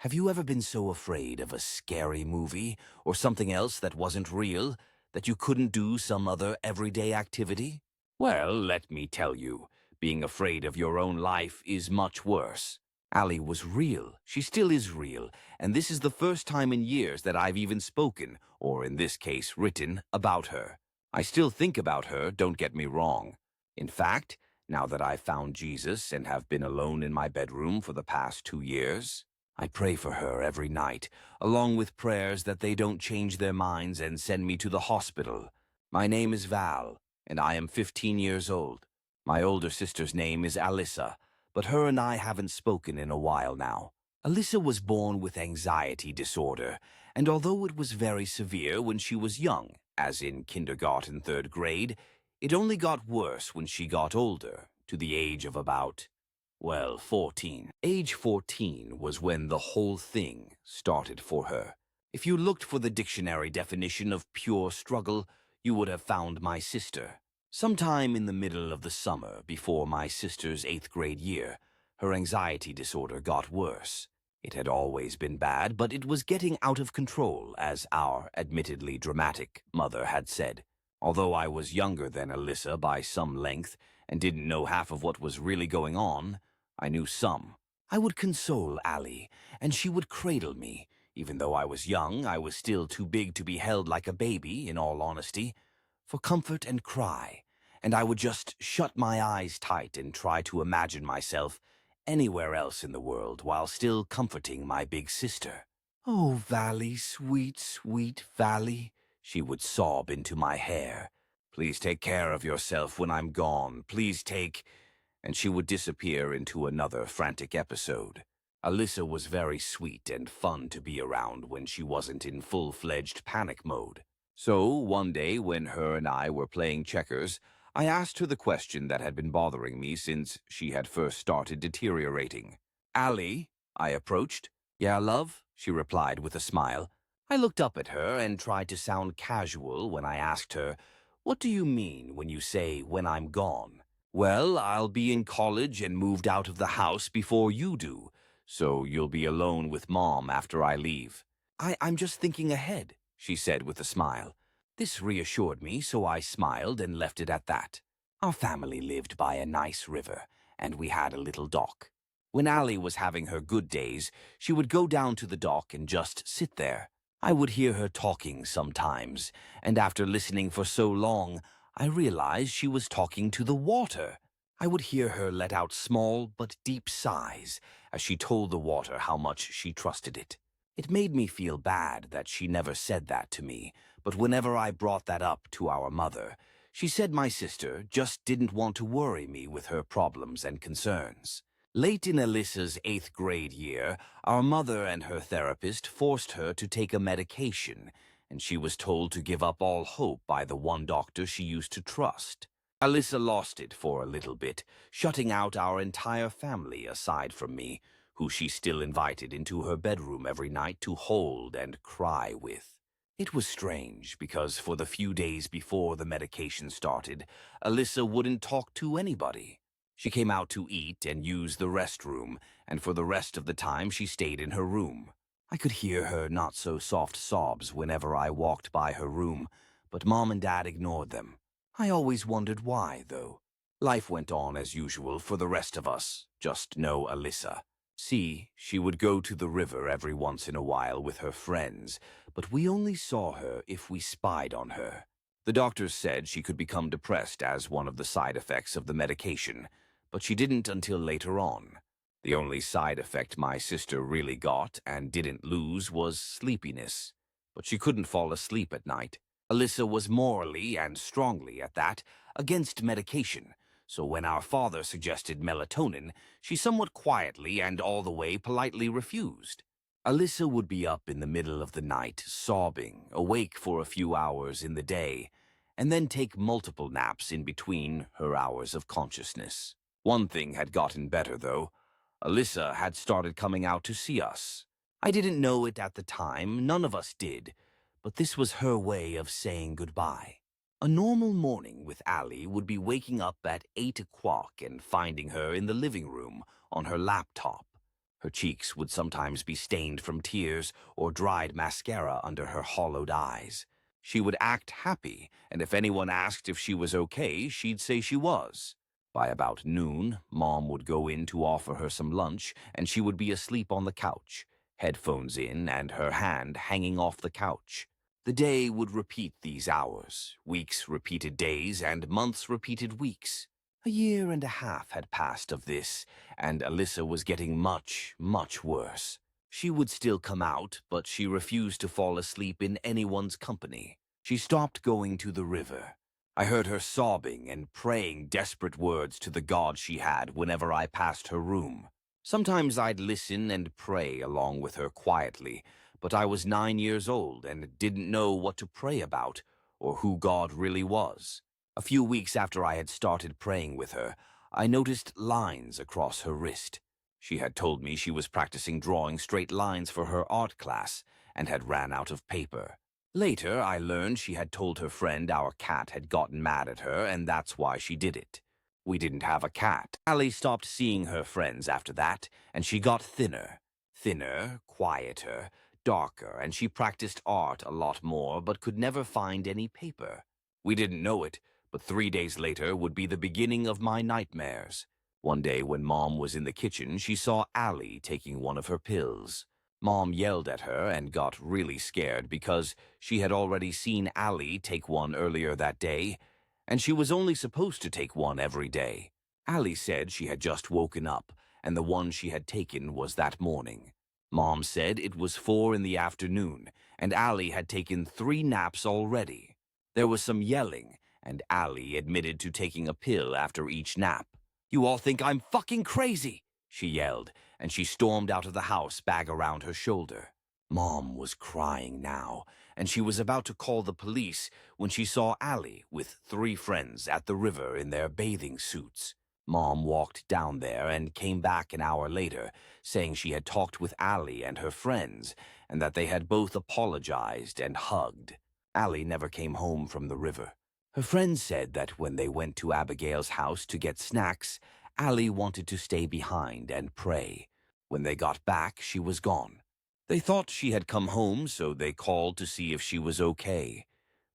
Have you ever been so afraid of a scary movie or something else that wasn't real that you couldn't do some other everyday activity? Well, let me tell you, being afraid of your own life is much worse. Allie was real. She still is real, and this is the first time in years that I've even spoken, or in this case written, about her. I still think about her, don't get me wrong. In fact, now that I've found Jesus and have been alone in my bedroom for the past 2 years, I pray for her every night, along with prayers that they don't change their minds and send me to the hospital. My name is Val, and I am 15 years old. My older sister's name is Allyssa, but her and I haven't spoken in a while now. Allyssa was born with anxiety disorder, and although it was very severe when she was young, as in kindergarten, 3rd grade, it only got worse when she got older, to the age of about 14. Age 14 was when the whole thing started for her. If you looked for the dictionary definition of pure struggle, you would have found my sister. Sometime in the middle of the summer, before my sister's 8th grade year, her anxiety disorder got worse. It had always been bad, but it was getting out of control, as our admittedly dramatic mother had said. Although I was younger than Allyssa by some length and didn't know half of what was really going on, I knew some. I would console Allie, and she would cradle me. Even though I was young, I was still too big to be held like a baby, in all honesty, for comfort and cry, and I would just shut my eyes tight and try to imagine myself anywhere else in the world while still comforting my big sister. "Oh, Valley, sweet, sweet Valley," she would sob into my hair. "Please take care of yourself when I'm gone. Please take—" And she would disappear into another frantic episode. Allyssa was very sweet and fun to be around when she wasn't in full-fledged panic mode. So, one day when her and I were playing checkers, I asked her the question that had been bothering me since she had first started deteriorating. "Allie," I approached. "Yeah, love?" she replied with a smile. I looked up at her and tried to sound casual when I asked her, "What do you mean when you say when I'm gone?" "Well, I'll be in college and moved out of the house before you do, so you'll be alone with Mom after I leave." I'm just thinking ahead," she said with a smile. This reassured me, so I smiled and left it at that. Our family lived by a nice river, and we had a little dock. When Allie was having her good days, she would go down to the dock and just sit there. I would hear her talking sometimes, and after listening for so long, I realized she was talking to the water. I would hear her let out small but deep sighs as she told the water how much she trusted it. It made me feel bad that she never said that to me, but whenever I brought that up to our mother, she said my sister just didn't want to worry me with her problems and concerns. Late in Alyssa's 8th grade year, our mother and her therapist forced her to take a medication, and she was told to give up all hope by the one doctor she used to trust. Allyssa lost it for a little bit, shutting out our entire family aside from me, who she still invited into her bedroom every night to hold and cry with. It was strange, because for the few days before the medication started, Allyssa wouldn't talk to anybody. She came out to eat and use the restroom, and for the rest of the time she stayed in her room. I could hear her not-so-soft sobs whenever I walked by her room, but Mom and Dad ignored them. I always wondered why, though. Life went on as usual for the rest of us, just no Allyssa. See, she would go to the river every once in a while with her friends, but we only saw her if we spied on her. The doctors said she could become depressed as one of the side effects of the medication, but she didn't until later on. The only side effect my sister really got and didn't lose was sleepiness, but she couldn't fall asleep at night. Allyssa was morally, and strongly at that, against medication, so when our father suggested melatonin, she somewhat quietly and all the way politely refused. Allyssa would be up in the middle of the night, sobbing, awake for a few hours in the day, and then take multiple naps in between her hours of consciousness. One thing had gotten better, though. Allyssa had started coming out to see us. I didn't know it at the time, none of us did, but this was her way of saying goodbye. A normal morning with Allie would be waking up at 8 o'clock and finding her in the living room on her laptop. Her cheeks would sometimes be stained from tears or dried mascara under her hollowed eyes. She would act happy, and if anyone asked if she was okay, she'd say she was. By about noon, Mom would go in to offer her some lunch, and she would be asleep on the couch, headphones in and her hand hanging off the couch. The day would repeat these hours, weeks repeated days, and months repeated weeks. A year and a half had passed of this, and Allyssa was getting much, much worse. She would still come out, but she refused to fall asleep in anyone's company. She stopped going to the river. I heard her sobbing and praying desperate words to the God she had whenever I passed her room. Sometimes I'd listen and pray along with her quietly, but I was 9 years old and didn't know what to pray about or who God really was. A few weeks after I had started praying with her, I noticed lines across her wrist. She had told me she was practicing drawing straight lines for her art class and had ran out of paper. Later, I learned she had told her friend our cat had gotten mad at her and that's why she did it. We didn't have a cat. Ally stopped seeing her friends after that, and she got thinner. Thinner, quieter, darker, and she practiced art a lot more but could never find any paper. We didn't know it, but 3 days later would be the beginning of my nightmares. One day when Mom was in the kitchen, she saw Ally taking one of her pills. Mom yelled at her and got really scared because she had already seen Ally take one earlier that day, and she was only supposed to take one every day. Ally said she had just woken up, and the one she had taken was that morning. Mom said it was 4 in the afternoon, and Ally had taken 3 naps already. There was some yelling, and Ally admitted to taking a pill after each nap. "You all think I'm fucking crazy," she yelled, and she stormed out of the house, bag around her shoulder. Mom was crying now, and she was about to call the police when she saw Ally with 3 friends at the river in their bathing suits. Mom walked down there and came back an hour later, saying she had talked with Ally and her friends, and that they had both apologized and hugged. Ally never came home from the river. Her friends said that when they went to Abigail's house to get snacks, Ally wanted to stay behind and pray. When they got back, she was gone. They thought she had come home, so they called to see if she was okay.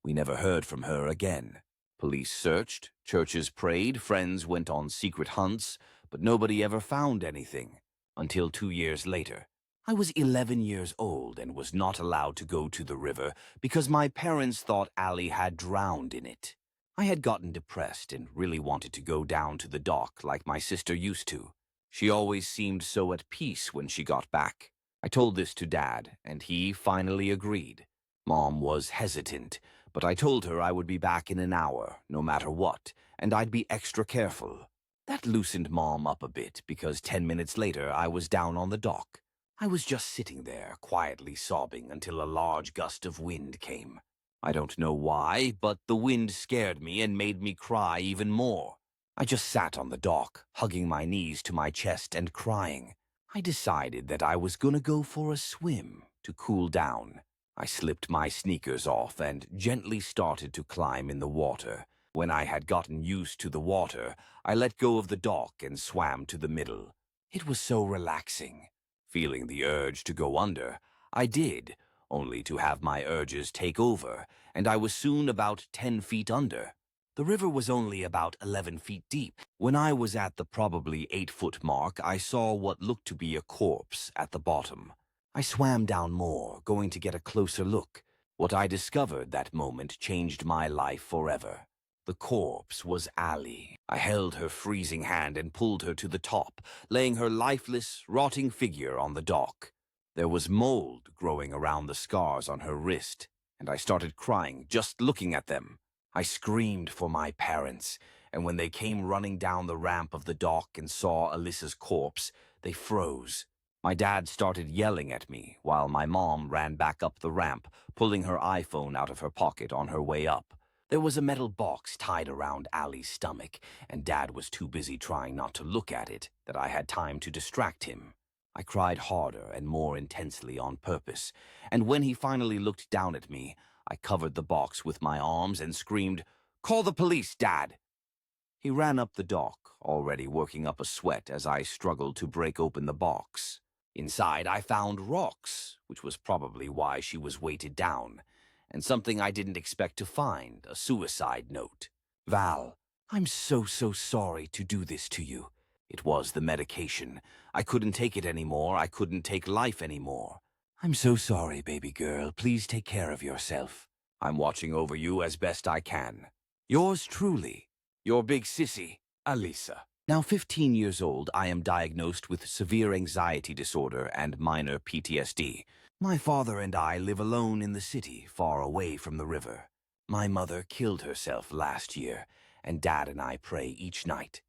We never heard from her again. Police searched, churches prayed, friends went on secret hunts, but nobody ever found anything. Until 2 years later. I was 11 years old and was not allowed to go to the river because my parents thought Ally had drowned in it. I had gotten depressed and really wanted to go down to the dock like my sister used to. She always seemed so at peace when she got back. I told this to Dad, and he finally agreed. Mom was hesitant, but I told her I would be back in an hour, no matter what, and I'd be extra careful. That loosened Mom up a bit because 10 minutes later I was down on the dock. I was just sitting there, quietly sobbing until a large gust of wind came. I don't know why, but the wind scared me and made me cry even more. I just sat on the dock, hugging my knees to my chest and crying. I decided that I was gonna go for a swim to cool down. I slipped my sneakers off and gently started to climb in the water. When I had gotten used to the water, I let go of the dock and swam to the middle. It was so relaxing. Feeling the urge to go under, I did, only to have my urges take over, and I was soon about 10 feet under. The river was only about 11 feet deep. When I was at the probably 8-foot mark, I saw what looked to be a corpse at the bottom. I swam down more, going to get a closer look. What I discovered that moment changed my life forever. The corpse was Ally. I held her freezing hand and pulled her to the top, laying her lifeless, rotting figure on the dock. There was mold growing around the scars on her wrist, and I started crying just looking at them. I screamed for my parents, and when they came running down the ramp of the dock and saw Alyssa's corpse, they froze. My dad started yelling at me, while my mom ran back up the ramp, pulling her iPhone out of her pocket on her way up. There was a metal box tied around Ally's stomach, and Dad was too busy trying not to look at it that I had time to distract him. I cried harder and more intensely on purpose, and when he finally looked down at me, I covered the box with my arms and screamed, "Call the police, Dad!" He ran up the dock, already working up a sweat as I struggled to break open the box. Inside, I found rocks, which was probably why she was weighted down, and something I didn't expect to find, a suicide note. Val, I'm so sorry to do this to you. It was the medication. I couldn't take it anymore. I couldn't take life anymore. I'm so sorry, baby girl. Please take care of yourself. I'm watching over you as best I can. Yours truly, your big sissy, Allyssa. Now 15 years old, I am diagnosed with severe anxiety disorder and minor PTSD. My father and I live alone in the city, far away from the river. My mother killed herself last year, and Dad and I pray each night.